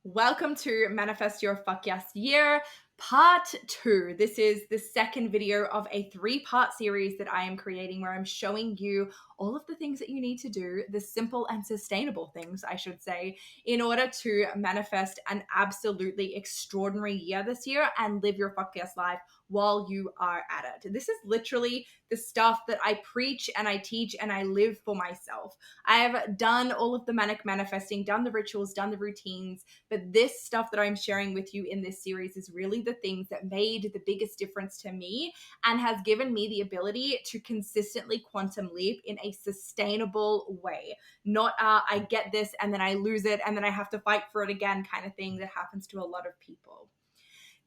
Welcome to Manifest Your Fuck Yes Year, Part 2. This is the second video of a 3-part series that I am creating where I'm showing you all of the things that you need to do, the simple and sustainable things, I should say, in order to manifest an absolutely extraordinary year this year and live your fuck yes life while you are at it. This is literally the stuff that I preach and I teach and I live for myself. I have done all of the manic manifesting, done the rituals, done the routines, but this stuff that I'm sharing with you in this series is really the things that made the biggest difference to me and has given me the ability to consistently quantum leap in a sustainable way. Not I get this and then I lose it and then I have to fight for it again kind of thing that happens to a lot of people.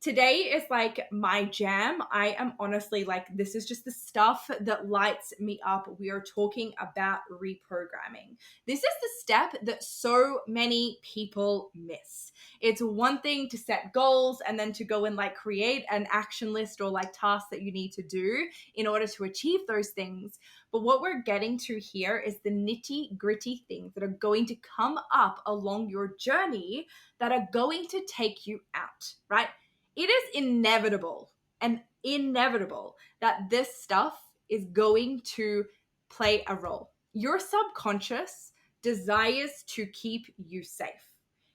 Today is like my jam. I am honestly like, this is just the stuff that lights me up. We are talking about reprogramming. This is the step that so many people miss. It's one thing to set goals and then to go and like create an action list or like tasks that you need to do in order to achieve those things. But what we're getting to here is the nitty gritty things that are going to come up along your journey that are going to take you out, right? It is inevitable that this stuff is going to play a role. Your subconscious desires to keep you safe.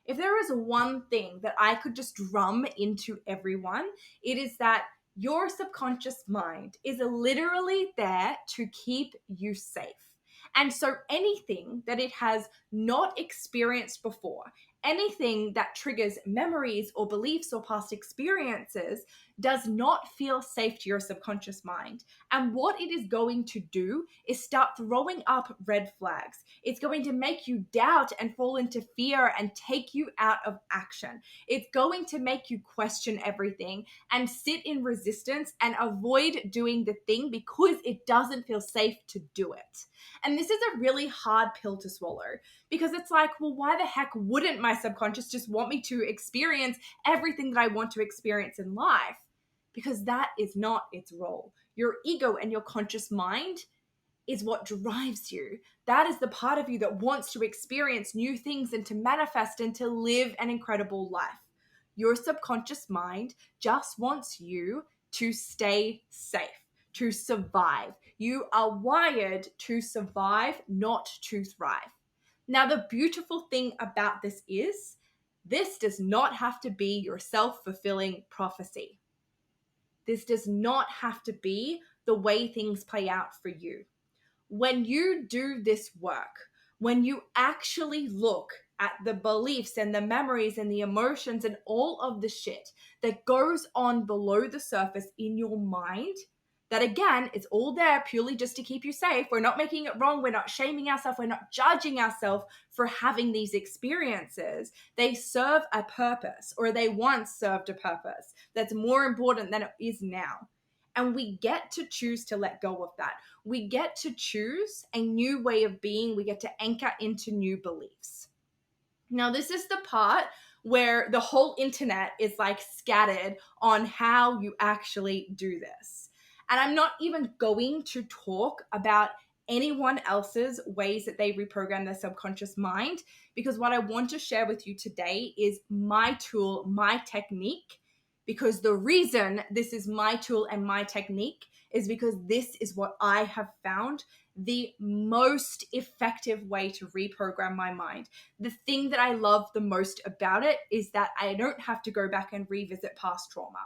If there is one thing that I could just drum into everyone, it is that your subconscious mind is literally there to keep you safe. And so anything that it has not experienced before, anything that triggers memories or beliefs or past experiences does not feel safe to your subconscious mind. And what it is going to do is start throwing up red flags. It's going to make you doubt and fall into fear and take you out of action. It's going to make you question everything and sit in resistance and avoid doing the thing because it doesn't feel safe to do it. And this is a really hard pill to swallow because it's like, well, why the heck wouldn't my subconscious just want me to experience everything that I want to experience in life? Because that is not its role. Your ego and your conscious mind is what drives you. That is the part of you that wants to experience new things and to manifest and to live an incredible life. Your subconscious mind just wants you to stay safe, to survive. You are wired to survive, not to thrive. Now, the beautiful thing about this is this does not have to be your self-fulfilling prophecy. This does not have to be the way things play out for you. When you do this work, when you actually look at the beliefs and the memories and the emotions and all of the shit that goes on below the surface in your mind, that again, is all there purely just to keep you safe. We're not making it wrong. We're not shaming ourselves. We're not judging ourselves for having these experiences. They serve a purpose, or they once served a purpose that's more important than it is now. And we get to choose to let go of that. We get to choose a new way of being. We get to anchor into new beliefs. Now, this is the part where the whole internet is like scattered on how you actually do this. And I'm not even going to talk about anyone else's ways that they reprogram their subconscious mind, because what I want to share with you today is my tool, my technique. Because the reason this is my tool and my technique is because this is what I have found the most effective way to reprogram my mind. The thing that I love the most about it is that I don't have to go back and revisit past trauma.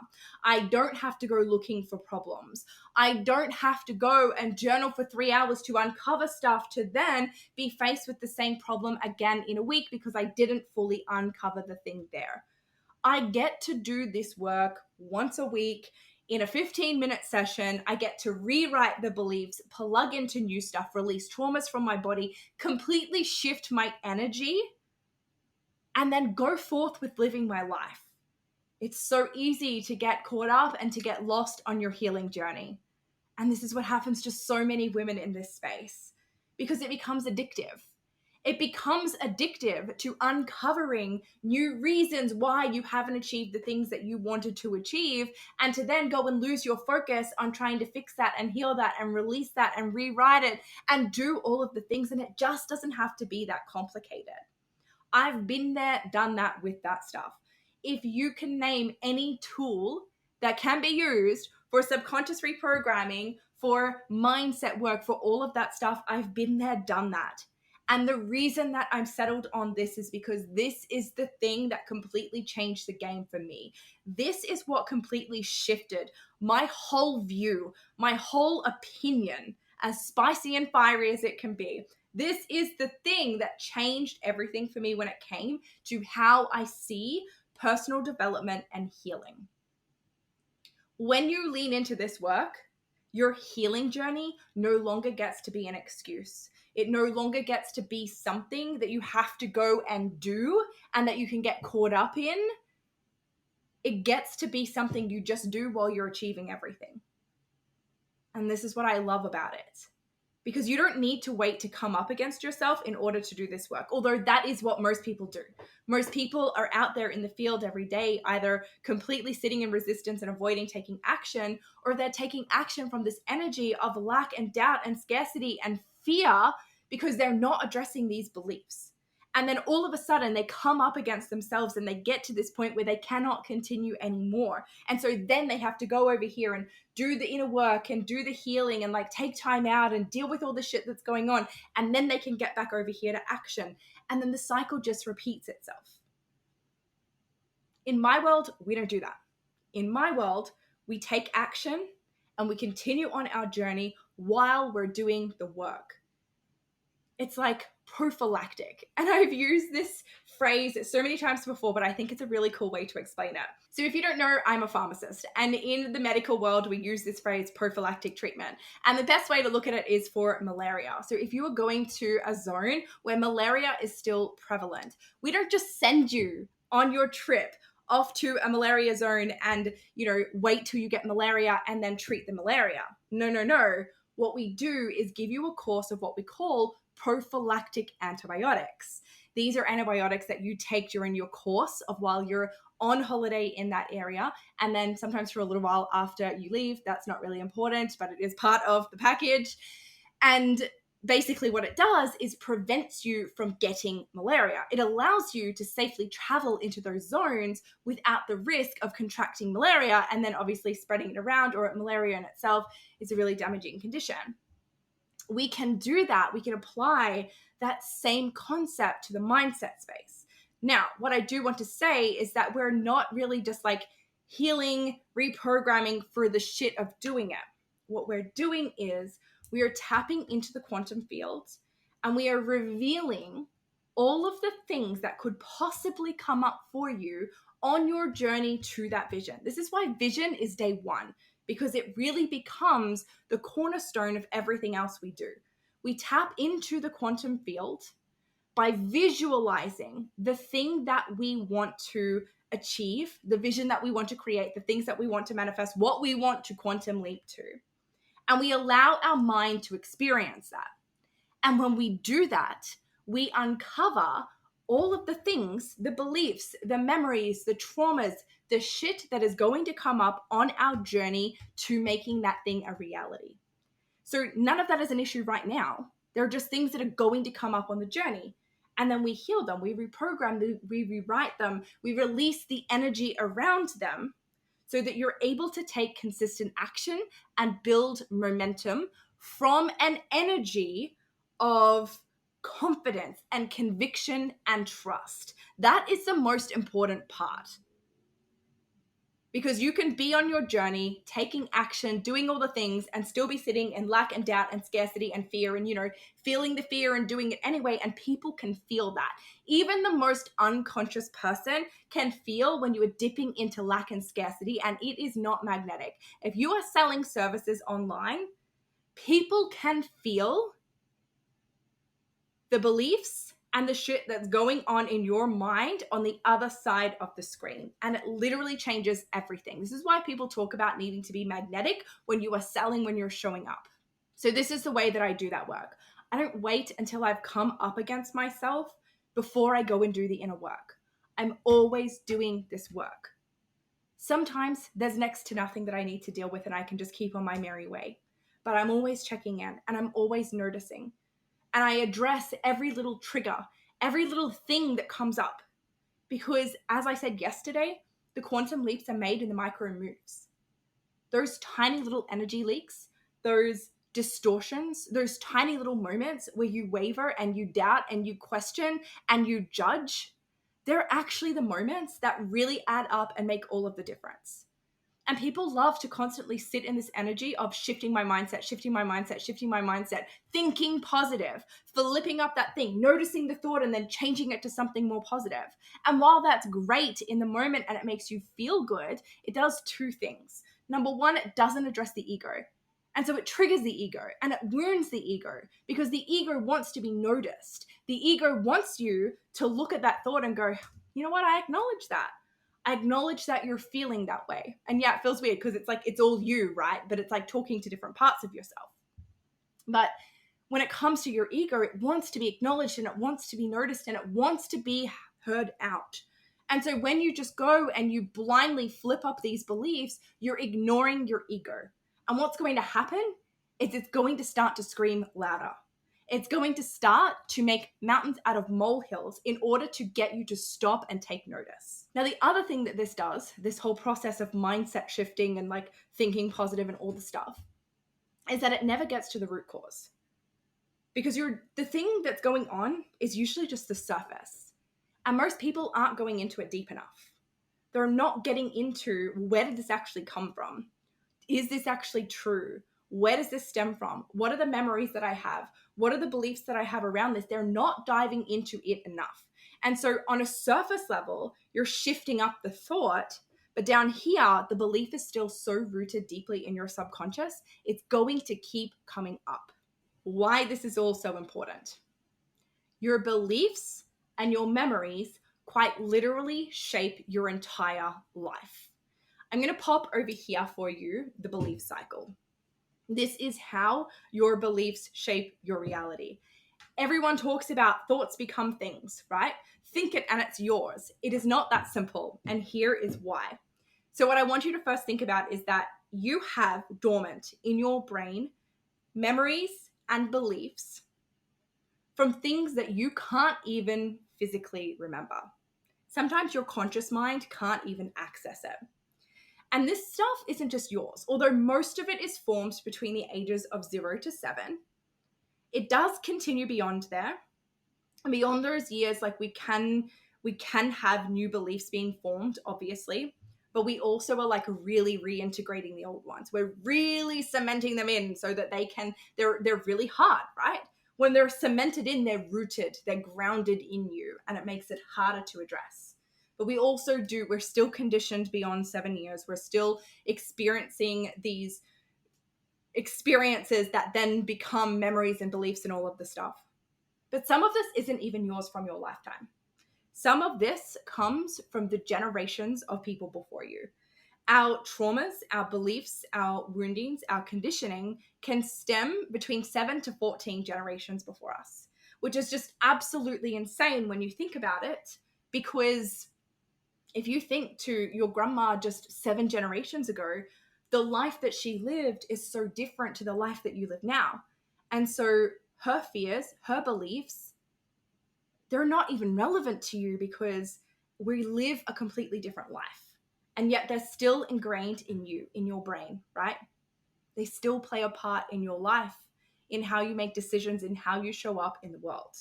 I don't have to go looking for problems. I don't have to go and journal for 3 hours to uncover stuff to then be faced with the same problem again in a week because I didn't fully uncover the thing there. I get to do this work once a week in a 15-minute session. I get to rewrite the beliefs, plug into new stuff, release traumas from my body, completely shift my energy, and then go forth with living my life. It's so easy to get caught up and to get lost on your healing journey. And this is what happens to so many women in this space because it becomes addictive. It becomes addictive to uncovering new reasons why you haven't achieved the things that you wanted to achieve, and to then go and lose your focus on trying to fix that and heal that and release that and rewrite it and do all of the things. And it just doesn't have to be that complicated. I've been there, done that with that stuff. If you can name any tool that can be used for subconscious reprogramming, for mindset work, for all of that stuff, I've been there, done that. And the reason that I'm settled on this is because this is the thing that completely changed the game for me. This is what completely shifted my whole view, my whole opinion, as spicy and fiery as it can be. This is the thing that changed everything for me when it came to how I see personal development and healing. When you lean into this work, your healing journey no longer gets to be an excuse. It no longer gets to be something that you have to go and do and that you can get caught up in. It gets to be something you just do while you're achieving everything. And this is what I love about it. Because you don't need to wait to come up against yourself in order to do this work. Although that is what most people do. Most people are out there in the field every day, either completely sitting in resistance and avoiding taking action, or they're taking action from this energy of lack and doubt and scarcity and fear because they're not addressing these beliefs. And then all of a sudden they come up against themselves and they get to this point where they cannot continue anymore. And so then they have to go over here and do the inner work and do the healing and like take time out and deal with all the shit that's going on. And then they can get back over here to action. And then the cycle just repeats itself. In my world, we don't do that. In my world, we take action and we continue on our journey while we're doing the work. It's like prophylactic. And I've used this phrase so many times before, but I think it's a really cool way to explain it. So if you don't know, I'm a pharmacist, and in the medical world, we use this phrase prophylactic treatment. And the best way to look at it is for malaria. So if you are going to a zone where malaria is still prevalent, we don't just send you on your trip off to a malaria zone and, wait till you get malaria and then treat the malaria. No. What we do is give you a course of what we call prophylactic antibiotics. These are antibiotics that you take during your course of while you're on holiday in that area, and then sometimes for a little while after you leave. That's not really important, but it is part of the package. And basically what it does is prevents you from getting malaria. It allows you to safely travel into those zones without the risk of contracting malaria and then obviously spreading it around, or malaria in itself is a really damaging condition. We can do that. We can apply that same concept to the mindset space. Now, what I do want to say is that we're not really just like healing, reprogramming for the shit of doing it. What we're doing is we are tapping into the quantum field and we are revealing all of the things that could possibly come up for you on your journey to that vision. This is why vision is day one, because it really becomes the cornerstone of everything else we do. We tap into the quantum field by visualizing the thing that we want to achieve, the vision that we want to create, the things that we want to manifest, what we want to quantum leap to. And we allow our mind to experience that. And when we do that, we uncover all of the things, the beliefs, the memories, the traumas, the shit that is going to come up on our journey to making that thing a reality. So none of that is an issue right now. They're just things that are going to come up on the journey. And then we heal them, we reprogram them, we rewrite them, we release the energy around them so that you're able to take consistent action and build momentum from an energy of confidence and conviction and trust. That is the most important part. Because you can be on your journey, taking action, doing all the things, and still be sitting in lack and doubt and scarcity and fear and, feeling the fear and doing it anyway. And people can feel that. Even the most unconscious person can feel when you are dipping into lack and scarcity, and it is not magnetic. If you are selling services online, people can feel the beliefs and the shit that's going on in your mind on the other side of the screen. And it literally changes everything. This is why people talk about needing to be magnetic when you are selling, when you're showing up. So this is the way that I do that work. I don't wait until I've come up against myself before I go and do the inner work. I'm always doing this work. Sometimes there's next to nothing that I need to deal with and I can just keep on my merry way. But I'm always checking in and I'm always noticing. And I address every little trigger, every little thing that comes up. Because as I said yesterday, the quantum leaps are made in the micro moves. Those tiny little energy leaks, those distortions, those tiny little moments where you waver and you doubt and you question and you judge, they're actually the moments that really add up and make all of the difference. And people love to constantly sit in this energy of shifting my mindset, shifting my mindset, shifting my mindset, thinking positive, flipping up that thing, noticing the thought and then changing it to something more positive. And while that's great in the moment and it makes you feel good, it does two things. Number one, it doesn't address the ego. And so it triggers the ego and it wounds the ego because the ego wants to be noticed. The ego wants you to look at that thought and go, you know what, I acknowledge that. I acknowledge that you're feeling that way. And yeah, it feels weird because it's like, it's all you, right? But it's like talking to different parts of yourself. But when it comes to your ego, it wants to be acknowledged and it wants to be noticed and it wants to be heard out. And so when you just go and you blindly flip up these beliefs, you're ignoring your ego. And what's going to happen is it's going to start to scream louder. It's going to start to make mountains out of molehills in order to get you to stop and take notice. Now, the other thing that this does, this whole process of mindset shifting and like thinking positive and all the stuff, is that it never gets to the root cause. Because the thing that's going on is usually just the surface. And most people aren't going into it deep enough. They're not getting into, where did this actually come from? Is this actually true? Where does this stem from? What are the memories that I have? What are the beliefs that I have around this? They're not diving into it enough. And so on a surface level, you're shifting up the thought, but down here, the belief is still so rooted deeply in your subconscious, it's going to keep coming up. Why this is all so important. Your beliefs and your memories quite literally shape your entire life. I'm going to pop over here for you the belief cycle. This is how your beliefs shape your reality. Everyone talks about thoughts become things, right? Think it and it's yours. It is not that simple. And here is why. So what I want you to first think about is that you have dormant in your brain memories and beliefs from things that you can't even physically remember. Sometimes your conscious mind can't even access it. And this stuff isn't just yours, although most of it is formed between the ages of 0 to 7. It does continue beyond there. And beyond those years, like we can have new beliefs being formed, obviously, but we also are like really reintegrating the old ones. We're really cementing them in so that they're really hard, right? When they're cemented in, they're rooted, they're grounded in you, and it makes it harder to address. But we're still conditioned beyond 7 years. We're still experiencing these experiences that then become memories and beliefs and all of the stuff. But some of this isn't even yours from your lifetime. Some of this comes from the generations of people before you. Our traumas, our beliefs, our woundings, our conditioning can stem between 7 to 14 generations before us, which is just absolutely insane when you think about it, because if you think to your grandma just 7 generations ago, the life that she lived is so different to the life that you live now. And so her fears, her beliefs, they're not even relevant to you because we live a completely different life. And yet they're still ingrained in you, in your brain, right? They still play a part in your life, in how you make decisions, in how you show up in the world.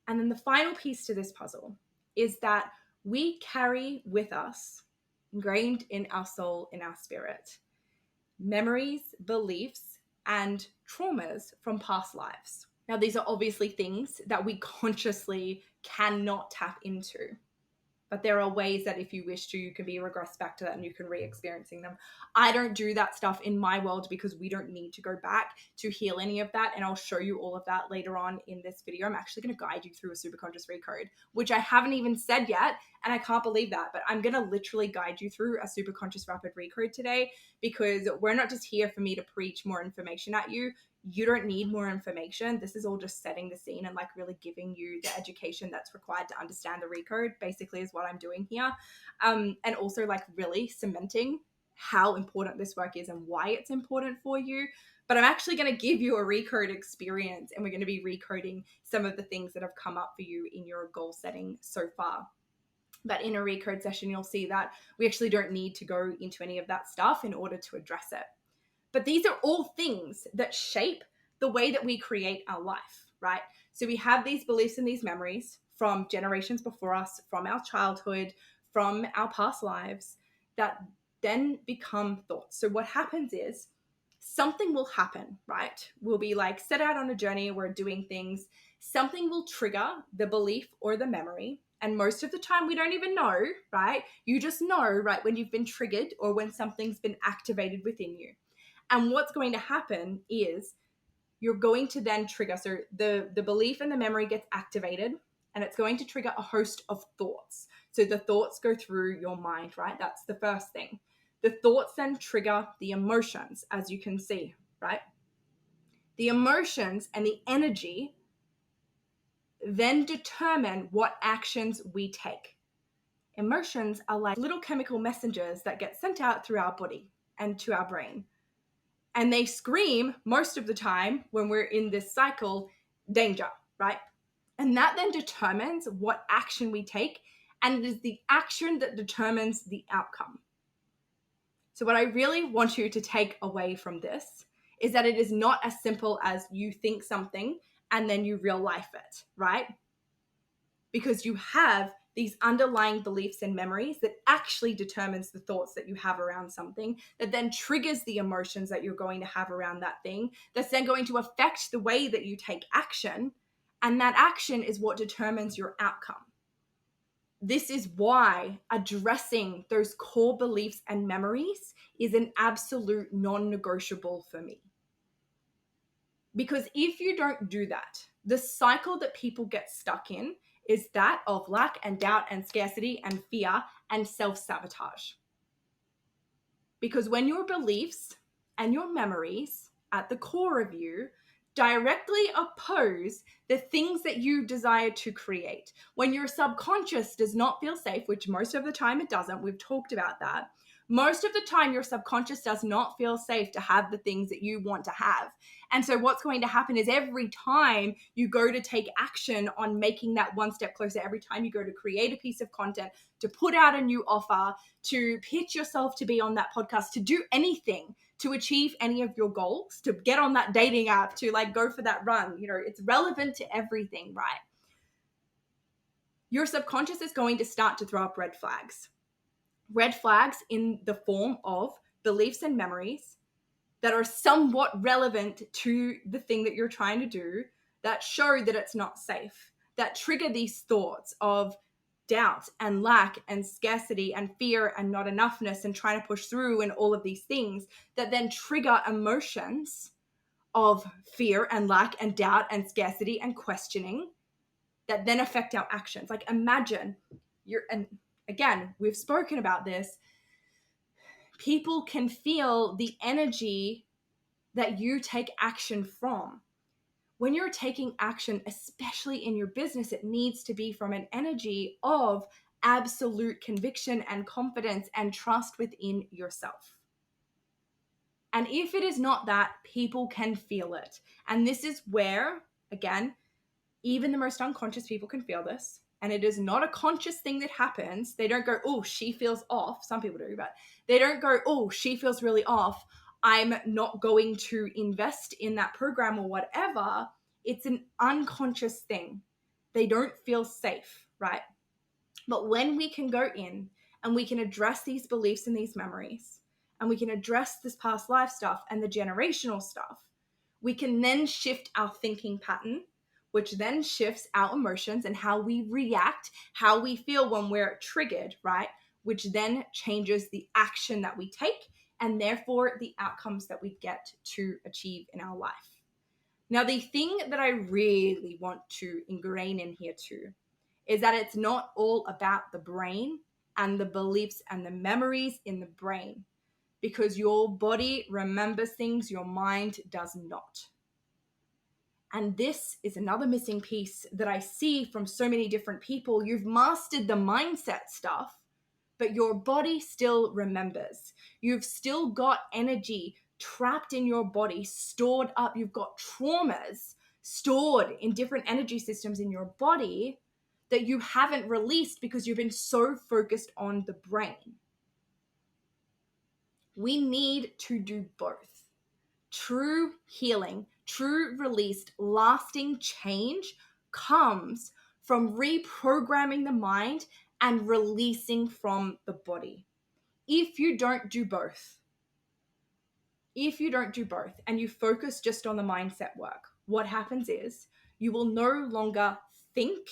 And then the final piece to this puzzle is that we carry with us, ingrained in our soul, in our spirit, memories, beliefs, and traumas from past lives. Now, these are obviously things that we consciously cannot tap into. But there are ways that if you wish to, you can be regressed back to that and you can re-experiencing them. I don't do that stuff in my world because we don't need to go back to heal any of that. And I'll show you all of that later on in this video. I'm actually going to guide you through a Superconscious Recode, which I haven't even said yet. And I can't believe that, but I'm going to literally guide you through a Superconscious Rapid Recode today, because we're not just here for me to preach more information at you. You don't need more information. This is all just setting the scene and like really giving you the education that's required to understand the recode, basically, is what I'm doing here. And also like really cementing how important this work is and why it's important for you. But I'm actually going to give you a recode experience, and we're going to be recoding some of the things that have come up for you in your goal setting so far. But in a recode session, you'll see that we actually don't need to go into any of that stuff in order to address it. But these are all things that shape the way that we create our life, right? So we have these beliefs and these memories from generations before us, from our childhood, from our past lives, that then become thoughts. So what happens is something will happen, right? We'll be like set out on a journey, we're doing things, something will trigger the belief or the memory. And most of the time we don't even know, right? You just know, right, when you've been triggered or when something's been activated within you. And what's going to happen is you're going to then trigger. So the belief and the memory gets activated, and it's going to trigger a host of thoughts. So the thoughts go through your mind, right? That's the first thing. The thoughts then trigger the emotions, as you can see, right? The emotions and the energy then determine what actions we take. Emotions are like little chemical messengers that get sent out through our body and to our brain. And they scream most of the time when we're in this cycle, danger, right? And that then determines what action we take. And it is the action that determines the outcome. So what I really want you to take away from this is that it is not as simple as you think something and then you real life it, right? Because you have these underlying beliefs and memories that actually determines the thoughts that you have around something, that then triggers the emotions that you're going to have around that thing, that's then going to affect the way that you take action. And that action is what determines your outcome. This is why addressing those core beliefs and memories is an absolute non-negotiable for me. Because if you don't do that, the cycle that people get stuck in is that of lack and doubt and scarcity and fear and self-sabotage. Because when your beliefs and your memories at the core of you directly oppose the things that you desire to create, when your subconscious does not feel safe, which most of the time it doesn't, we've talked about that, most of the time your subconscious does not feel safe to have the things that you want to have. And so what's going to happen is every time you go to take action on making that one step closer, every time you go to create a piece of content, to put out a new offer, to pitch yourself to be on that podcast, to do anything, to achieve any of your goals, to get on that dating app, to like go for that run, you know, it's relevant to everything, right? Your subconscious is going to start to throw up red flags. Red flags in the form of beliefs and memories that are somewhat relevant to the thing that you're trying to do, that show that it's not safe, that trigger these thoughts of doubt and lack and scarcity and fear and not enoughness and trying to push through and all of these things that then trigger emotions of fear and lack and doubt and scarcity and questioning that then affect our actions. Like imagine and again, we've spoken about this, people can feel the energy that you take action from. When you're taking action, especially in your business, it needs to be from an energy of absolute conviction and confidence and trust within yourself. And if it is not that, people can feel it. And this is where, again, even the most unconscious people can feel this. And it is not a conscious thing that happens. They don't go, oh, she feels off. Some people do, but they don't go, oh, she feels really off. I'm not going to invest in that program or whatever. It's an unconscious thing. They don't feel safe, right? But when we can go in and we can address these beliefs and these memories, and we can address this past life stuff and the generational stuff, we can then shift our thinking pattern, which then shifts our emotions and how we react, how we feel when we're triggered, right? Which then changes the action that we take and therefore the outcomes that we get to achieve in our life. Now, the thing that I really want to ingrain in here too is that it's not all about the brain and the beliefs and the memories in the brain, because your body remembers things your mind does not. And this is another missing piece that I see from so many different people. You've mastered the mindset stuff, but your body still remembers. You've still got energy trapped in your body, stored up. You've got traumas stored in different energy systems in your body that you haven't released because you've been so focused on the brain. We need to do both. True healing, true released, lasting change comes from reprogramming the mind and releasing from the body. If you don't do both, and you focus just on the mindset work, what happens is you will no longer think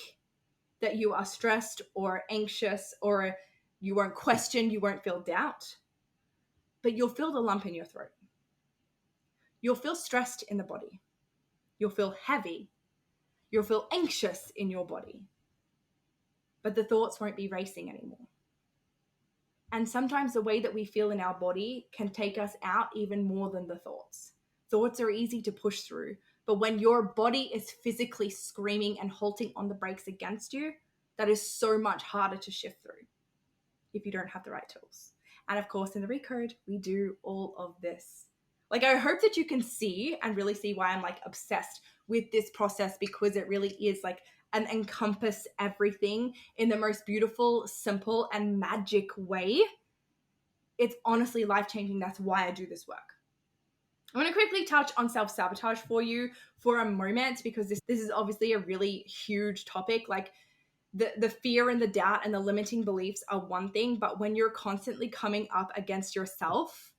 that you are stressed or anxious, or you won't question, you won't feel doubt, but you'll feel the lump in your throat. You'll feel stressed in the body. You'll feel heavy. You'll feel anxious in your body. But the thoughts won't be racing anymore. And sometimes the way that we feel in our body can take us out even more than the thoughts. Thoughts are easy to push through, but when your body is physically screaming and halting on the brakes against you, that is so much harder to shift through if you don't have the right tools. And of course, in the Recode, we do all of this. Like, I hope that you can see and really see why I'm like obsessed with this process, because it really is like an encompass everything in the most beautiful, simple, and magic way. It's honestly life-changing. That's why I do this work. I want to quickly touch on self-sabotage for you for a moment, because this is obviously a really huge topic. Like, the fear and the doubt and the limiting beliefs are one thing, but when you're constantly coming up against yourself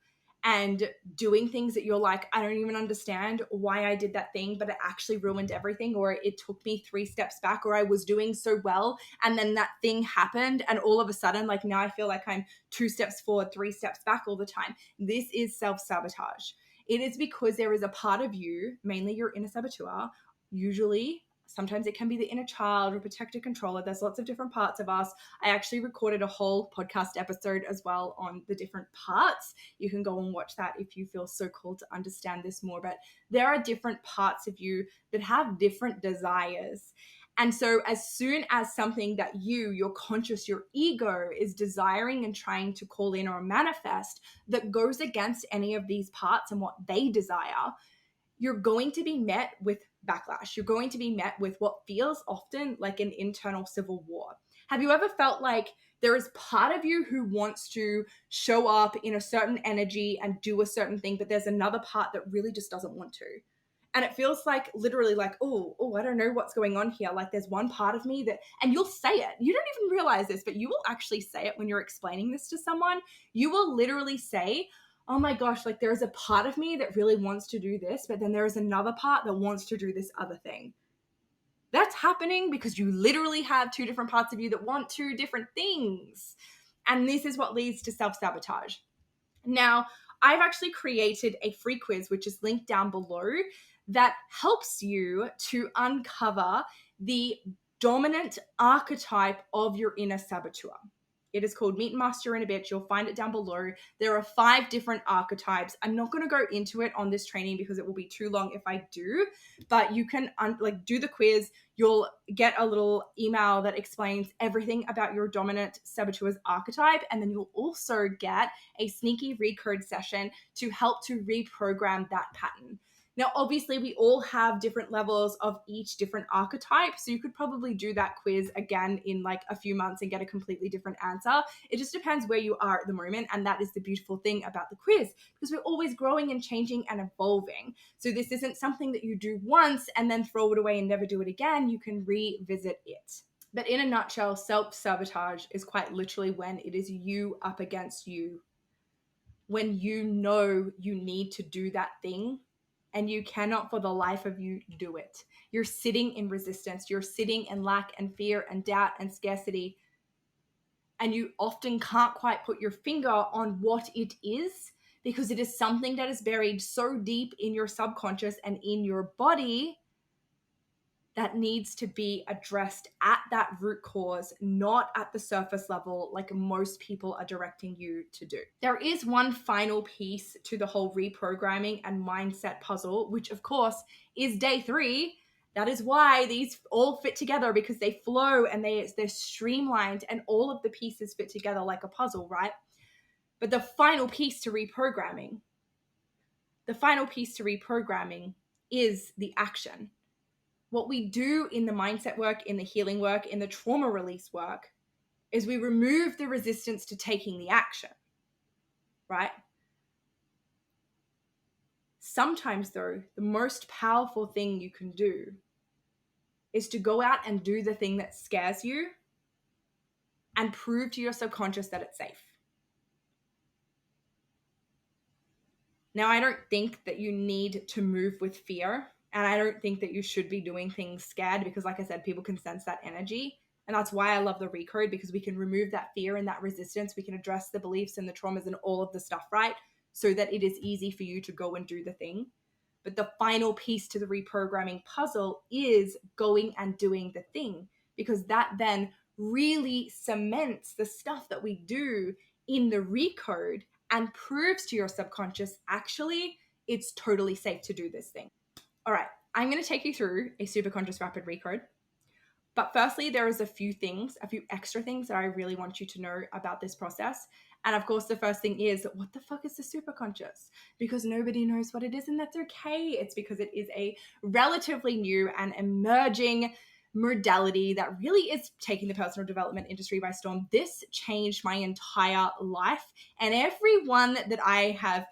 and doing things that you're like, I don't even understand why I did that thing, but it actually ruined everything, or it took me 3 steps back, or I was doing so well and then that thing happened and all of a sudden, like, now I feel like I'm 2 steps forward, 3 steps back all the time. This is self-sabotage. It is because there is a part of you, mainly your inner saboteur, usually. Sometimes it can be the inner child or protector controller. There's lots of different parts of us. I actually recorded a whole podcast episode as well on the different parts. You can go and watch that if you feel so called to understand this more. But there are different parts of you that have different desires. And so as soon as something that your conscious, your ego is desiring and trying to call in or manifest that goes against any of these parts and what they desire, you're going to be met with backlash. You're going to be met with what feels often like an internal civil war. Have you ever felt like there is part of you who wants to show up in a certain energy and do a certain thing, but there's another part that really just doesn't want to? And it feels like literally like, oh, I don't know what's going on here. Like, there's one part of me that, and you'll say it. You don't even realize this, but you will actually say it when you're explaining this to someone. You will literally say, oh my gosh, like, there's a part of me that really wants to do this, but then there is another part that wants to do this other thing. That's happening because you literally have 2 different parts of you that want 2 different things. And this is what leads to self-sabotage. Now, I've actually created a free quiz, which is linked down below, that helps you to uncover the dominant archetype of your inner saboteur. It is called Meet and Master in a Bitch. You'll find it down below. There are 5 different archetypes. I'm not going to go into it on this training because it will be too long if I do, but you can do the quiz. You'll get a little email that explains everything about your dominant saboteur's archetype, and then you'll also get a sneaky recode session to help to reprogram that pattern. Now, obviously, we all have different levels of each different archetype, so you could probably do that quiz again in like a few months and get a completely different answer. It just depends where you are at the moment, and that is the beautiful thing about the quiz, because we're always growing and changing and evolving. So this isn't something that you do once and then throw it away and never do it again. You can revisit it. But in a nutshell, self-sabotage is quite literally when it is you up against you, when you know you need to do that thing, and you cannot for the life of you do it. You're sitting in resistance. You're sitting in lack and fear and doubt and scarcity. And you often can't quite put your finger on what it is, because it is something that is buried so deep in your subconscious and in your body that needs to be addressed at that root cause, not at the surface level like most people are directing you to do. There is one final piece to the whole reprogramming and mindset puzzle, which of course is day 3. That is why these all fit together, because they flow and they're streamlined and all of the pieces fit together like a puzzle, right? But the final piece to reprogramming the final piece to reprogramming is the action. What we do in the mindset work, in the healing work, in the trauma release work, is we remove the resistance to taking the action, right? Sometimes, though, the most powerful thing you can do is to go out and do the thing that scares you and prove to your subconscious that it's safe. Now, I don't think that you need to move with fear, and I don't think that you should be doing things scared, because like I said, people can sense that energy. And that's why I love the recode, because we can remove that fear and that resistance. We can address the beliefs and the traumas and all of the stuff, right? So that it is easy for you to go and do the thing. But the final piece to the reprogramming puzzle is going and doing the thing, because that then really cements the stuff that we do in the recode and proves to your subconscious, actually, it's totally safe to do this thing. All right, I'm going to take you through a Superconscious Rapid Recode. But firstly, there is a few extra things that I really want you to know about this process. And of course, the first thing is, what the fuck is the superconscious? Because nobody knows what it is, and that's okay. It's because it is a relatively new and emerging modality that really is taking the personal development industry by storm. This changed my entire life, and everyone that I have,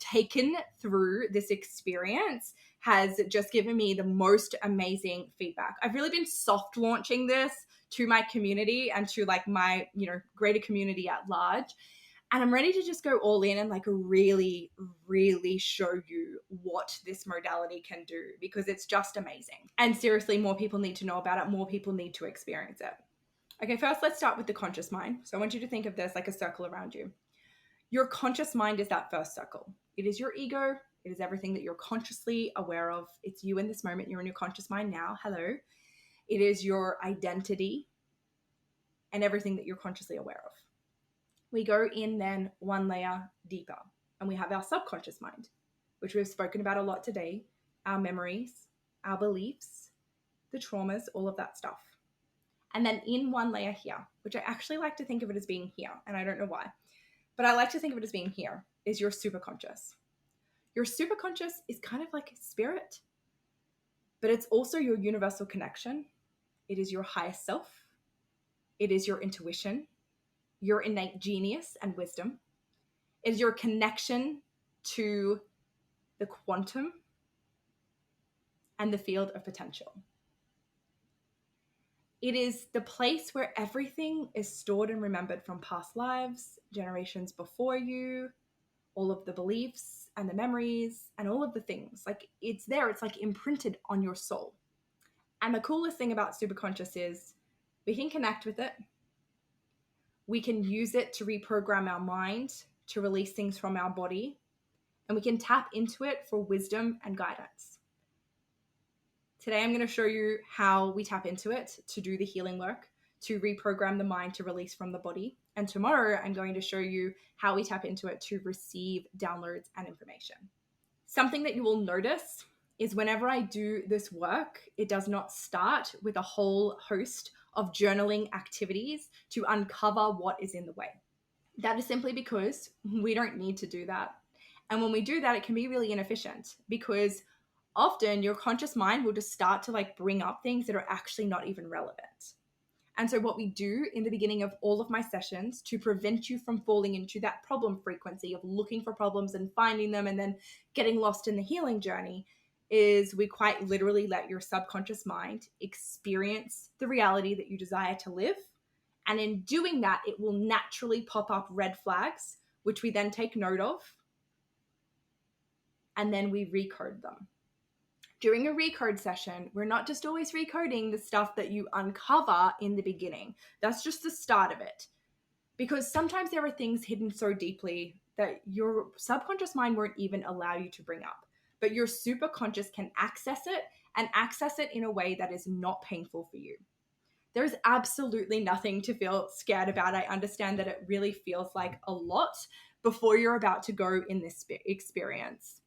taken through this experience has just given me the most amazing feedback. I've really been soft launching this to my community and to like my, greater community at large. And I'm ready to just go all in and like really, really show you what this modality can do, because it's just amazing. And seriously, more people need to know about it. More people need to experience it. Okay, first let's start with the conscious mind. So I want you to think of this like a circle around you. Your conscious mind is that first circle. It is your ego. It is everything that you're consciously aware of. It's you in this moment. You're in your conscious mind now. Hello. It is your identity and everything that you're consciously aware of. We go in then one layer deeper, and we have our subconscious mind, which we've spoken about a lot today, our memories, our beliefs, the traumas, all of that stuff. And then in one layer here, which I actually like to think of it as being here, and I don't know why, but I like to think of it as being here, is your superconscious. Your superconscious is kind of like spirit, but it's also your universal connection. It is your higher self. It is your intuition, your innate genius and wisdom. It is your connection to the quantum and the field of potential. It is the place where everything is stored and remembered from past lives, generations before you, all of the beliefs and the memories and all of the things. Like, it's there. It's like imprinted on your soul. And the coolest thing about Superconscious is we can connect with it. We can use it to reprogram our mind, to release things from our body, and we can tap into it for wisdom and guidance. Today, I'm going to show you how we tap into it to do the healing work, to reprogram the mind to release from the body. And tomorrow, I'm going to show you how we tap into it to receive downloads and information. Something that you will notice is whenever I do this work, it does not start with a whole host of journaling activities to uncover what is in the way. That is simply because we don't need to do that. And when we do that, it can be really inefficient, because often your conscious mind will just start to like bring up things that are actually not even relevant. And so what we do in the beginning of all of my sessions to prevent you from falling into that problem frequency of looking for problems and finding them and then getting lost in the healing journey is we quite literally let your subconscious mind experience the reality that you desire to live. And in doing that, it will naturally pop up red flags, which we then take note of, and then we recode them. During a recode session, we're not just always recoding the stuff that you uncover in the beginning. That's just the start of it. Because sometimes there are things hidden so deeply that your subconscious mind won't even allow you to bring up. But your superconscious can access it, and access it in a way that is not painful for you. There's absolutely nothing to feel scared about. I understand that it really feels like a lot before you're about to go in this experience.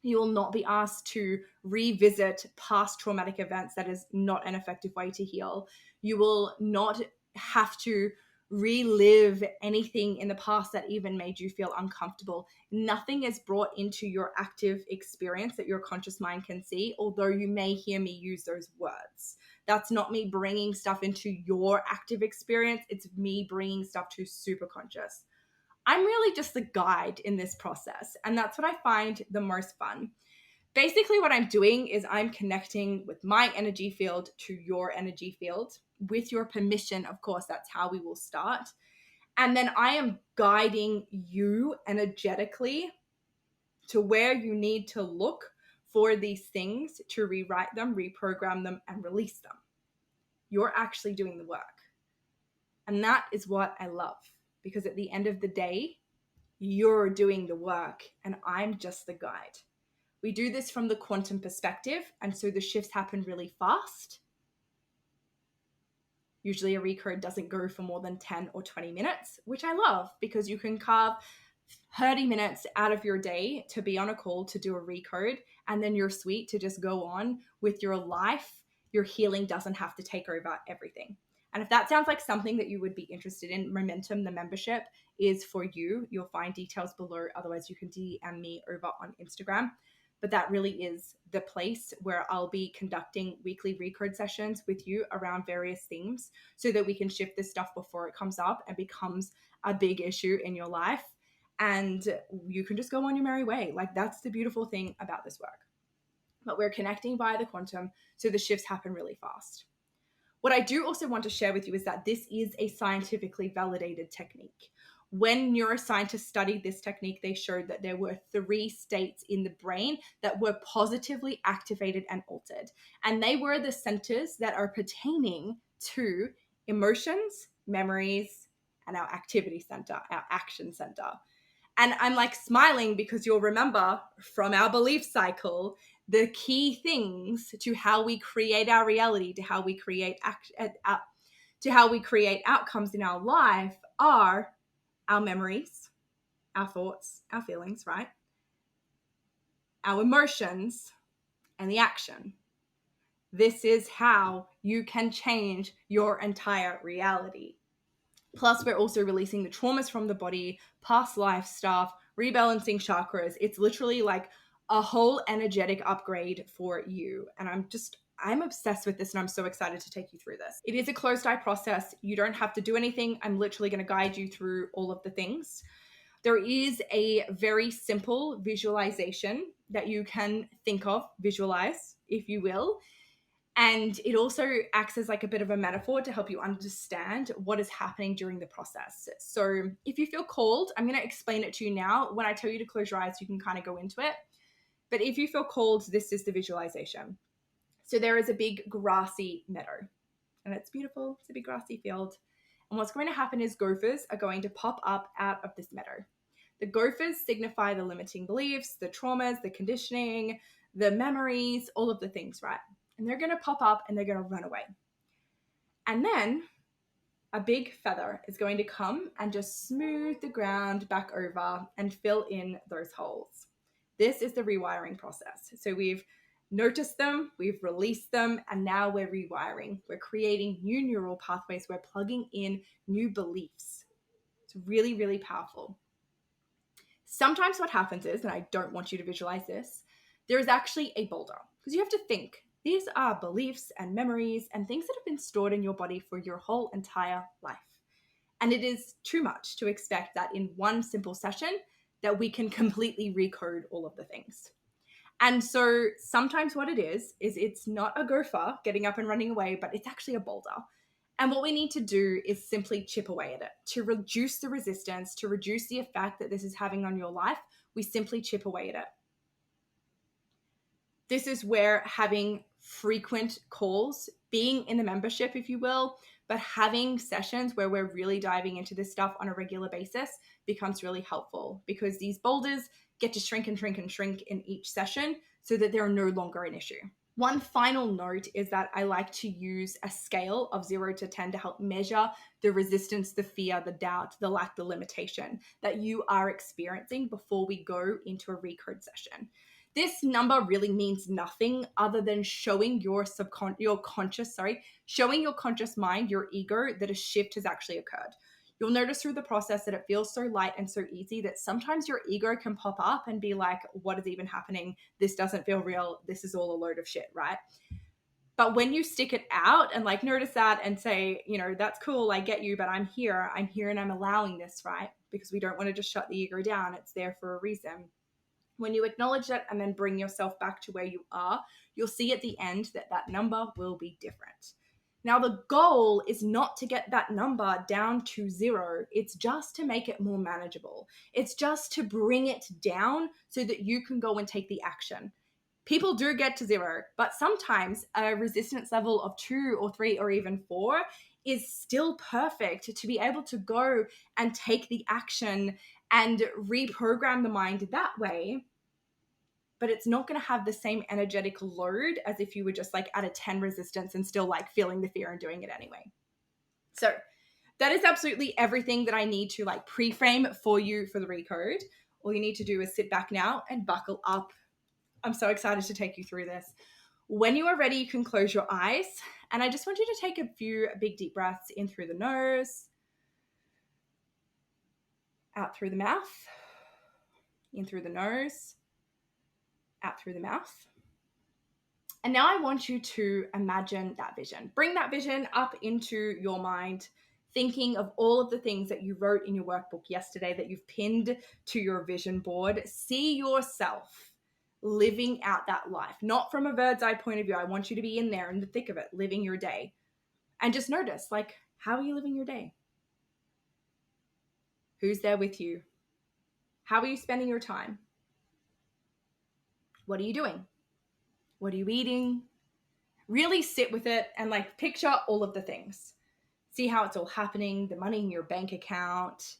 You will not be asked to revisit past traumatic events. That is not an effective way to heal. You will not have to relive anything in the past that even made you feel uncomfortable. Nothing is brought into your active experience that your conscious mind can see, although you may hear me use those words. That's not me bringing stuff into your active experience. It's me bringing stuff to superconscious. I'm really just the guide in this process, and that's what I find the most fun. Basically, what I'm doing is I'm connecting with my energy field to your energy field. With your permission, of course, that's how we will start. And then I am guiding you energetically to where you need to look for these things to rewrite them, reprogram them, and release them. You're actually doing the work. And that is what I love, because at the end of the day, you're doing the work and I'm just the guide. We do this from the quantum perspective, and so the shifts happen really fast. Usually a recode doesn't go for more than 10 or 20 minutes, which I love, because you can carve 30 minutes out of your day to be on a call to do a recode, and then you're sweet to just go on with your life. Your healing doesn't have to take over everything. And if that sounds like something that you would be interested in, Momentum, the membership, is for you. You'll find details below. Otherwise, you can DM me over on Instagram. But that really is the place where I'll be conducting weekly recode sessions with you around various themes so that we can shift this stuff before it comes up and becomes a big issue in your life. And you can just go on your merry way. Like, that's the beautiful thing about this work. But we're connecting via the quantum, so the shifts happen really fast. What I do also want to share with you is that this is a scientifically validated technique. When neuroscientists studied this technique, they showed that there were 3 states in the brain that were positively activated and altered. And they were the centers that are pertaining to emotions, memories, and our activity center, our action center. And I'm like smiling because you'll remember from our belief cycle, the key things to how we create our reality, to how we create outcomes in our life are our memories, our thoughts, our feelings, right? Our emotions, and the action. This is how you can change your entire reality. Plus, we're also releasing the traumas from the body, past life stuff, rebalancing chakras. It's literally like a whole energetic upgrade for you. And I'm obsessed with this, and I'm so excited to take you through this. It is a closed eye process. You don't have to do anything. I'm literally going to guide you through all of the things. There is a very simple visualization that you can think of, visualize, if you will. And it also acts as like a bit of a metaphor to help you understand what is happening during the process. So if you feel called, I'm going to explain it to you now. When I tell you to close your eyes, you can kind of go into it. But if you feel called, this is the visualization. So there is a big grassy meadow, and it's beautiful. It's a big grassy field. And what's going to happen is gophers are going to pop up out of this meadow. The gophers signify the limiting beliefs, the traumas, the conditioning, the memories, all of the things, right? And they're going to pop up and they're going to run away. And then a big feather is going to come and just smooth the ground back over and fill in those holes. This is the rewiring process. So we've noticed them, we've released them, and now we're rewiring. We're creating new neural pathways. We're plugging in new beliefs. It's really, really powerful. Sometimes what happens is, and I don't want you to visualize this, there is actually a boulder, because you have to think. These are beliefs and memories and things that have been stored in your body for your whole entire life. And it is too much to expect that in one simple session that we can completely recode all of the things. And so sometimes what it is it's not a gopher getting up and running away, but it's actually a boulder. And what we need to do is simply chip away at it. To reduce the resistance, to reduce the effect that this is having on your life, we simply chip away at it. This is where having frequent calls, being in the membership, if you will, but having sessions where we're really diving into this stuff on a regular basis becomes really helpful, because these boulders get to shrink and shrink and shrink in each session so that they're no longer an issue. One final note is that I like to use a scale of 0 to 10 to help measure the resistance, the fear, the doubt, the lack, the limitation that you are experiencing before we go into a recode session. This number really means nothing other than showing showing your conscious mind, your ego, that a shift has actually occurred. You'll notice through the process that it feels so light and so easy that sometimes your ego can pop up and be like, what is even happening? This doesn't feel real. This is all a load of shit, right? But when you stick it out and like notice that and say, you know, that's cool, I get you, but I'm here and I'm allowing this, right? Because we don't want to just shut the ego down. It's there for a reason. When you acknowledge that and then bring yourself back to where you are, you'll see at the end that that number will be different. Now, the goal is not to get that number down to 0. It's just to make it more manageable. It's just to bring it down so that you can go and take the action. People do get to 0, but sometimes a resistance level of 2 or 3 or even 4 is still perfect to be able to go and take the action and reprogram the mind that way. But it's not going to have the same energetic load as if you were just like at a 10 resistance and still like feeling the fear and doing it anyway. So that is absolutely everything that I need to like pre-frame for you for the recode. All you need to do is sit back now and buckle up. I'm so excited to take you through this. When you are ready, you can close your eyes. And I just want you to take a few big deep breaths in through the nose, out through the mouth, in through the nose, out through the mouth. And now I want you to imagine that vision. Bring that vision up into your mind, thinking of all of the things that you wrote in your workbook yesterday that you've pinned to your vision board. See yourself living out that life, not from a bird's eye point of view. I want you to be in there in the thick of it, living your day. And just notice, like, how are you living your day? Who's there with you? How are you spending your time? What are you doing? What are you eating? Really sit with it and like picture all of the things. See how it's all happening, the money in your bank account.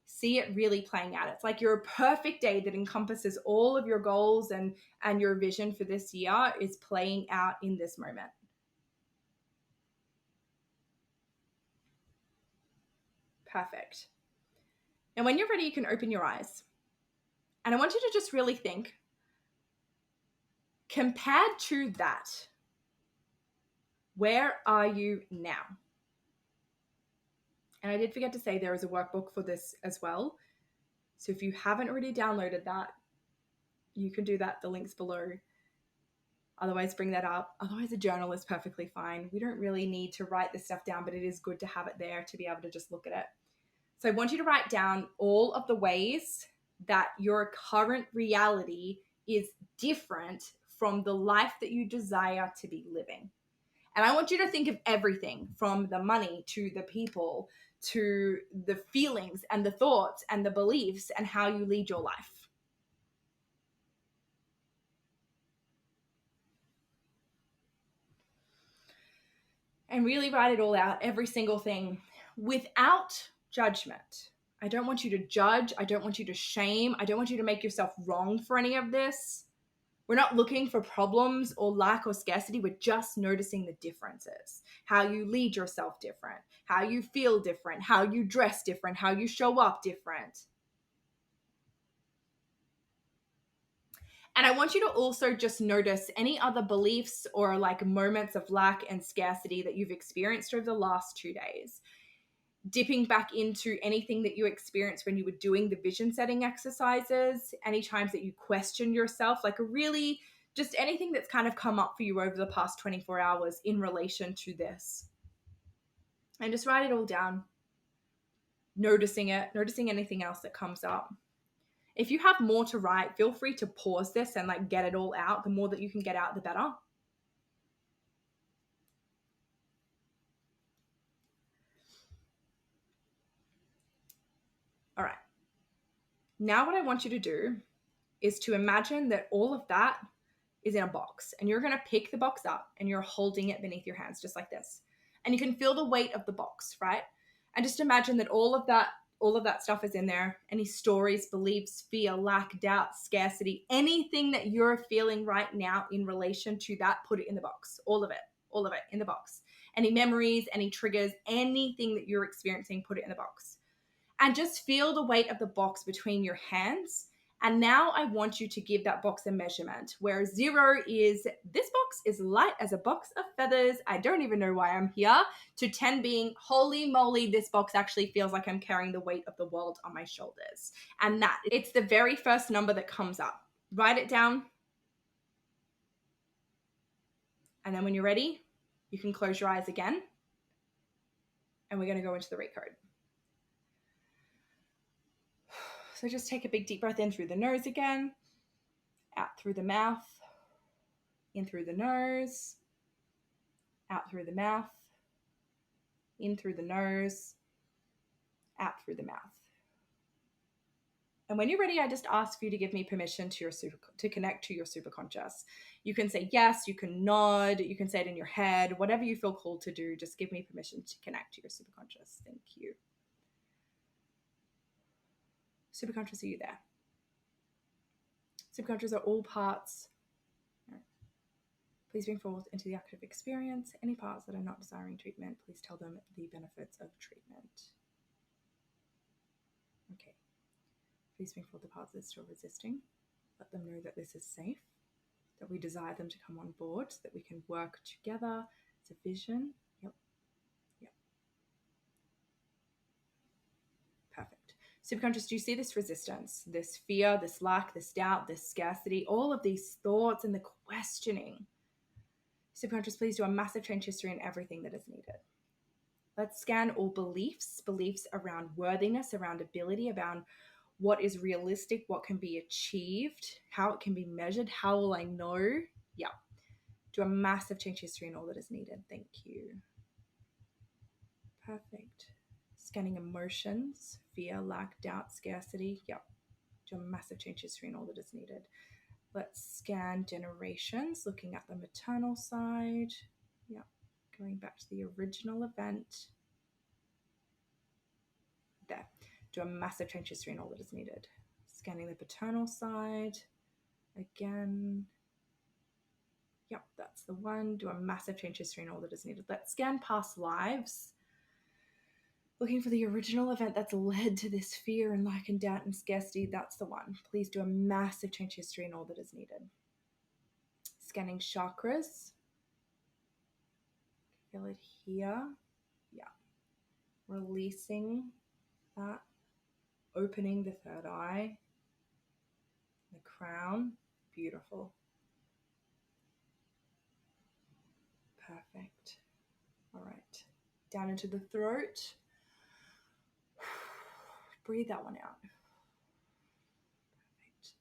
See it really playing out. It's like your perfect day that encompasses all of your goals and your vision for this year is playing out in this moment. Perfect. And when you're ready, you can open your eyes. And I want you to just really think, compared to that, where are you now? And I did forget to say there is a workbook for this as well. So if you haven't already downloaded that, you can do that. The link's below. Otherwise, bring that up. Otherwise, a journal is perfectly fine. We don't really need to write this stuff down, but it is good to have it there to be able to just look at it. So I want you to write down all of the ways that your current reality is different from the life that you desire to be living. And I want you to think of everything from the money to the people to the feelings and the thoughts and the beliefs and how you lead your life. And really write it all out, every single thing, without judgment. I don't want you to judge. I don't want you to shame. I don't want you to make yourself wrong for any of this. We're not looking for problems or lack or scarcity. We're just noticing the differences. How you lead yourself different, how you feel different, how you dress different, how you show up different. And I want you to also just notice any other beliefs or like moments of lack and scarcity that you've experienced over the last 2 days. Dipping back into anything that you experienced when you were doing the vision setting exercises, any times that you questioned yourself, like really just anything that's kind of come up for you over the past 24 hours in relation to this. And just write it all down, noticing it, noticing anything else that comes up. If you have more to write, feel free to pause this and like get it all out. The more that you can get out, the better. All right. Now what I want you to do is to imagine that all of that is in a box, and you're going to pick the box up and you're holding it beneath your hands just like this. And you can feel the weight of the box, right? And just imagine that all of that stuff is in there. Any stories, beliefs, fear, lack, doubt, scarcity, anything that you're feeling right now in relation to that, put it in the box. All of it in the box. Any memories, any triggers, anything that you're experiencing, put it in the box. And just feel the weight of the box between your hands And now I want you to give that box a measurement, where 0 is this box is light as a box of feathers. I don't even know why I'm here. To 10 being, holy moly, this box actually feels like I'm carrying the weight of the world on my shoulders. And that, it's the very first number that comes up. Write it down. And then when you're ready, you can close your eyes again. And we're going to go into the recode. So just take a big deep breath in through the nose again, out through the mouth, in through the nose, out through the mouth, in through the nose, out through the mouth. And when you're ready, I just ask for you to give me permission to connect to your superconscious. You can say yes, you can nod, you can say it in your head, whatever you feel called to do, just give me permission to connect to your superconscious. Thank you. Superconscious, are you there? Superconscious are all parts. Please bring forth into the active experience any parts that are not desiring treatment. Please tell them the benefits of treatment. Okay. Please bring forth the parts that are still resisting. Let them know that this is safe, that we desire them to come on board, so that we can work together. It's a vision. Yep. Perfect. Superconscious, do you see this resistance, this fear, this lack, this doubt, this scarcity, all of these thoughts and the questioning? Superconscious, please do a massive change history in everything that is needed. Let's scan all beliefs around worthiness, around ability, around what is realistic, what can be achieved, how it can be measured, how will I know? Yeah. Do a massive change history in all that is needed. Thank you. Perfect. Scanning emotions, fear, lack, doubt, scarcity. Yep. Do a massive change history in all that is needed. Let's scan generations, looking at the maternal side. Yep. Going back to the original event. There. Do a massive change history in all that is needed. Scanning the paternal side. Again. Yep, that's the one. Do a massive change history in all that is needed. Let's scan past lives. Looking for the original event that's led to this fear and lack and doubt and scarcity. That's the one. Please do a massive change history in all that is needed. Scanning chakras. Feel it here. Yeah. Releasing that. Opening the third eye. The crown. Beautiful. Perfect. All right. Down into the throat. Breathe that one out. Perfect.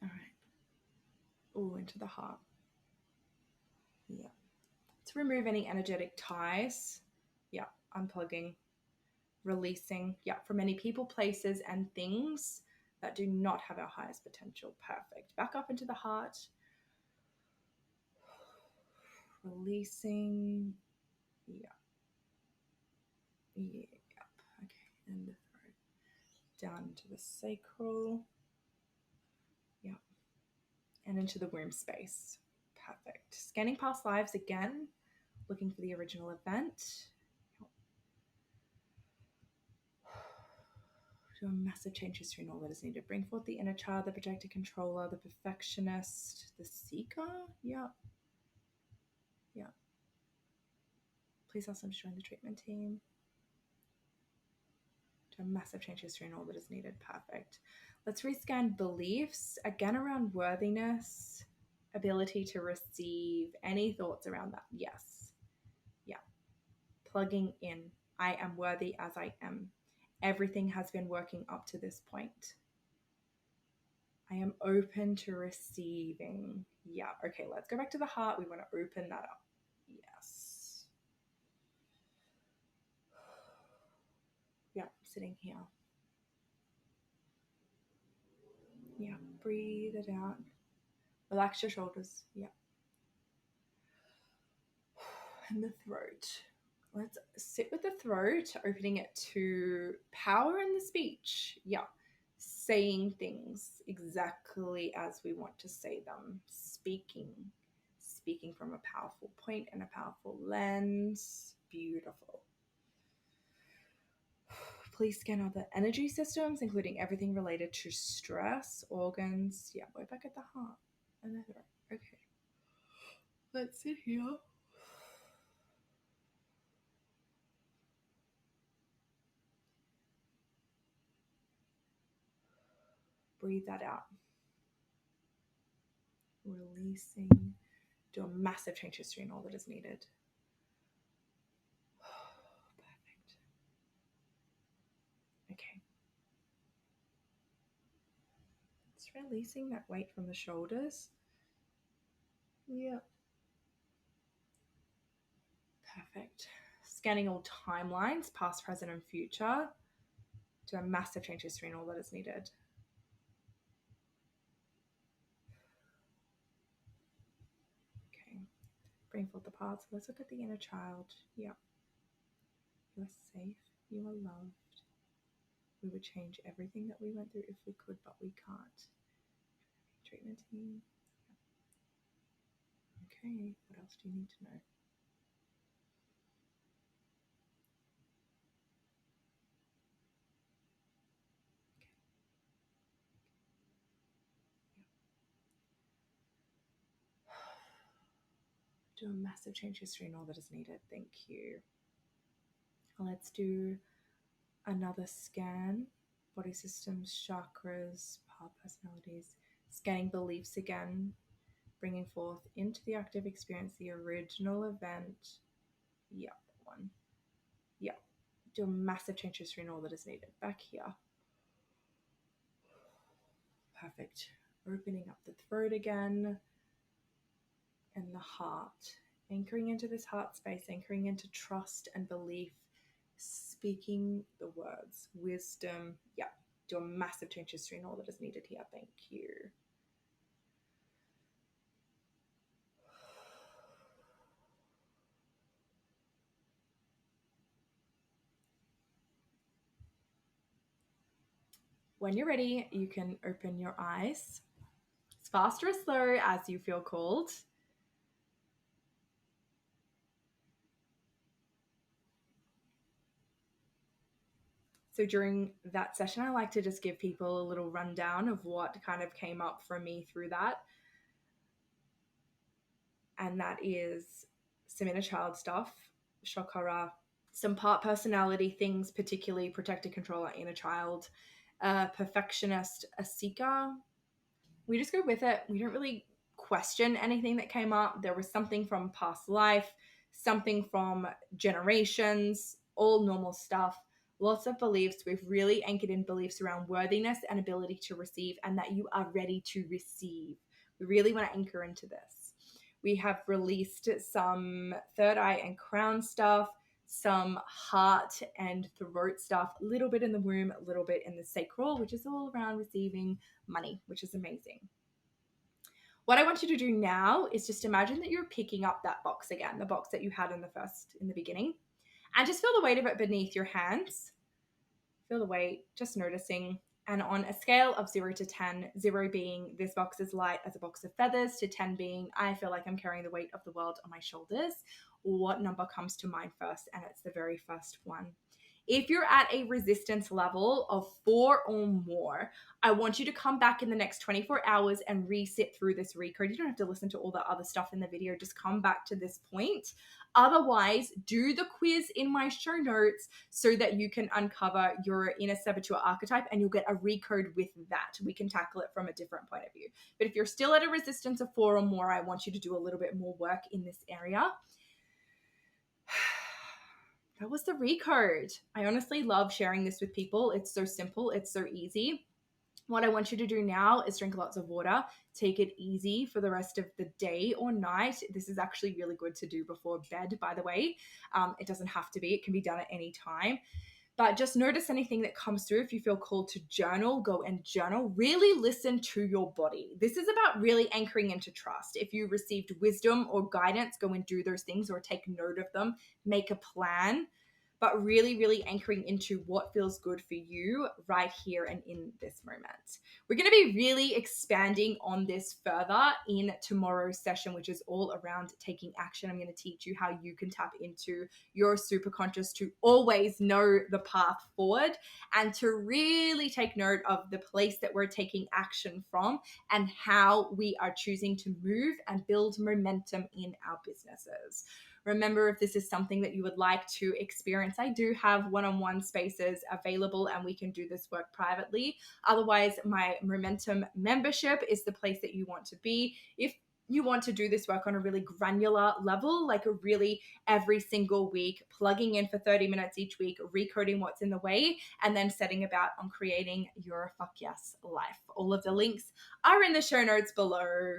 All right. Oh, into the heart. Yeah. To remove any energetic ties. Yeah. Unplugging. Releasing. Yeah. From any people, places, and things that do not have our highest potential. Perfect. Back up into the heart. Releasing. Yeah. Yeah. Okay. And the throat. Down into the sacral. Yeah. And into the womb space. Perfect. Scanning past lives again. Looking for the original event. Do a massive change history in all that is needed. Bring forth the inner child, the protector, controller, the perfectionist, the seeker. Yeah. Yeah. Please ask them to join the treatment team. Do a massive change history in all that is needed. Perfect. Let's rescan beliefs, again around worthiness, ability to receive. Any thoughts around that? Yes. Yeah. Plugging in. I am worthy as I am. Everything has been working up to this point. I am open to receiving. Yeah. Okay, let's go back to the heart. We want to open that up. Yes. Yeah, sitting here. Yeah, breathe it out. Relax your shoulders. Yeah. And the throat. Let's sit with the throat, opening it to power in the speech. Yeah. Saying things exactly as we want to say them. Speaking from a powerful point and a powerful lens. Beautiful. Please scan other energy systems, including everything related to stress, organs. Yeah, we're back at the heart and the throat. Okay. Let's sit here. Breathe that out. Releasing. Do a massive change history and all that is needed. Perfect. Okay. It's releasing that weight from the shoulders. Yeah. Perfect. Scanning all timelines, past, present, and future. Do a massive change history and all that is needed. Okay. Bring forth the parts. Let's look at the inner child. Yeah. You are safe. You are loved. We would change everything that we went through if we could, but we can't. Treatment team. Okay. What else do you need to know? Do a massive change history and all that is needed. Thank you. Let's do another scan. Body systems, chakras, part personalities. Scanning beliefs again. Bringing forth into the active experience the original event. Yep, one. Yep. Do a massive change history and all that is needed. Back here. Perfect. Opening up the throat again. And the heart. Anchoring into this heart space, anchoring into trust and belief, speaking the words, wisdom. Yeah, do a massive change history and all that is needed here. Thank you. When you're ready, you can open your eyes. As fast or slow as you feel called. So during that session, I like to just give people a little rundown of what kind of came up for me through that. And that is some inner child stuff, shock horror, some part personality things, particularly protector, controller, inner child, perfectionist, a seeker. We just go with it. We don't really question anything that came up. There was something from past life, something from generations, all normal stuff. Lots of beliefs. We've really anchored in beliefs around worthiness and ability to receive, and that you are ready to receive. We really want to anchor into this. We have released some third eye and crown stuff, some heart and throat stuff, a little bit in the womb, a little bit in the sacral, which is all around receiving money, which is amazing. What I want you to do now is just imagine that you're picking up that box again, the box that you had in the beginning, and just feel the weight of it beneath your hands. Feel the weight, just noticing. And on a scale of 0 to 10, 0 being this box is light as a box of feathers, to 10 being I feel like I'm carrying the weight of the world on my shoulders, what number comes to mind first? And it's the very first one. If you're at a resistance level of 4 or more, I want you to come back in the next 24 hours and resit through this recode. You don't have to listen to all the other stuff in the video. Just come back to this point. Otherwise, do the quiz in my show notes so that you can uncover your inner saboteur archetype and you'll get a recode with that. We can tackle it from a different point of view. But if you're still at a resistance of 4 or more, I want you to do a little bit more work in this area. That was the recode. I honestly love sharing this with people. It's so simple. It's so easy. What I want you to do now is drink lots of water. Take it easy for the rest of the day or night. This is actually really good to do before bed, by the way. It doesn't have to be. It can be done at any time. But just notice anything that comes through. If you feel called to journal, go and journal. Really listen to your body. This is about really anchoring into trust. If you received wisdom or guidance, go and do those things or take note of them. Make a plan. but really, really anchoring into what feels good for you right here and in this moment. We're going to be really expanding on this further in tomorrow's session, which is all around taking action. I'm going to teach you how you can tap into your superconscious to always know the path forward and to really take note of the place that we're taking action from and how we are choosing to move and build momentum in our businesses. Remember, if this is something that you would like to experience, I do have one-on-one spaces available and we can do this work privately. Otherwise, my Momentum membership is the place that you want to be. If you want to do this work on a really granular level, like a really every single week, plugging in for 30 minutes each week, recoding what's in the way, and then setting about on creating your fuck yes life. All of the links are in the show notes below.